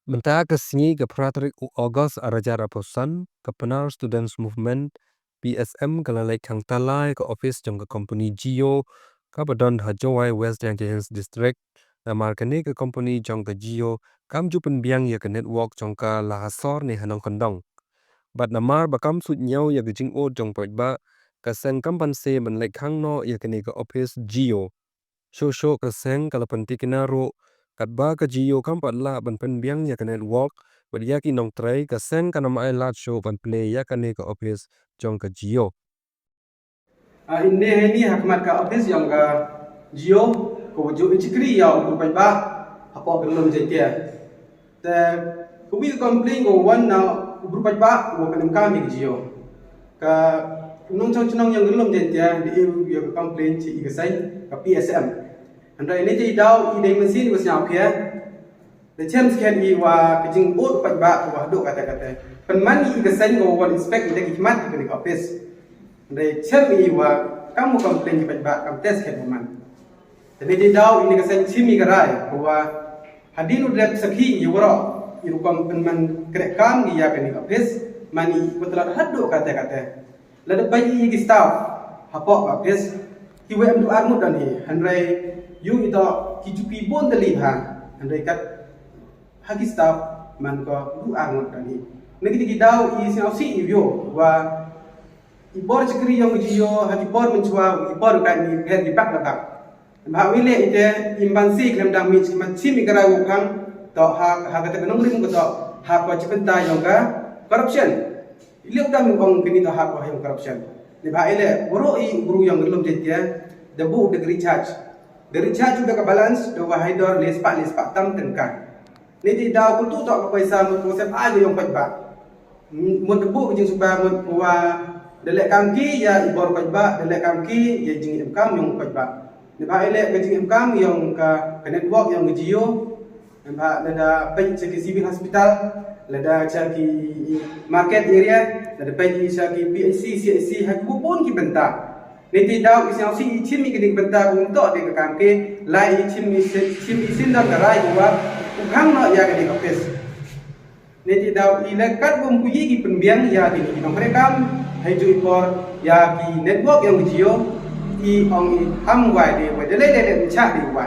Menta kesingi ke Pratrik August Arajara Posan ke Penar Students Movement P.S.M kalalai Khang tala ke ophis jong ke company Geo ke badan Jowai West Yang Hills District namar kene ke company jong ke Geo kam jupen biang ya ke network jong ke lahasor ni hanong kondong bat namar bakam sut nyau ya ke jing o jong poj ba ke sen kampanse men lek Khang no ya kene ke ophis Geo show ke sen kalau pentikina ro kat ba ke Geo kampat la ban pen biang ya ke network Badia ki nong tray ka sen ka nama lat show pan play ya ka ne ka office jong ka Geo. Inne ni hakmat ka office yang ka Geo ko jo ichikri ya ko pai ba apo belum jetia. Te ko bi complain go one na ubur pai ba ko kan kami Geo. Ka nong chong chong yang belum jetia di ya complain ci igasai ka P.S.M. Andai ni jadi dau ide mesin ko siap ya. The chance can be wa kajing ut pai ba wa do kata-kata. Penmani igasai go one inspect ide hikmat ke office. Dari cermi wa kamu komplain pai ba kam test ke man. Jadi di daw ini kesan cimi garai bahwa hadinu drep sakhi yura iru kom penman krekam dia ke office mani betul hadu kata-kata. Lada pai gi staff hapo office kiwe am du armut dan hi handrai yu ito kijupi bon dali ha handrai kat hagi staff man ko du armut dan hi. Negi di daw i sinausi yo wa ibor cekri yang Geo hati bor mencua ibor kan di ger di pak letak bah wile ite imbansi klem dang mi cima gara ukang to ha kata kenong rim ko to ha ko cipenta yang ka corruption iliu dang ong kini to ha ko yang corruption ni bah ile buru i guru yang gelum jetia debu de recharge udah ke balance do wahai dor les pak tam tengkan ni di daw ku tu to ko paisa mo ko sep aja yang pai ba mo debu jing suba mo wa Dalek kamki ya ibor pajba, dalek kamki ya jing imkam yang pajba. Nebah elek ke jing imkam yang ke network yang Geo. Nebah ada pej segi civil hospital, ada segi market area, ada pej segi PIC, CIC, haku pun ki bentar. Nanti daw isang si ichim mi kedik bentar untuk de kamki, lai ichim isin dah garai buat ukang no ya kedik office. Nanti daw ilekat bumpuyi ki penbiang ya di mereka hay ju ipor ya ki network yang Geo i ong ham wai de wa de le de cha de wa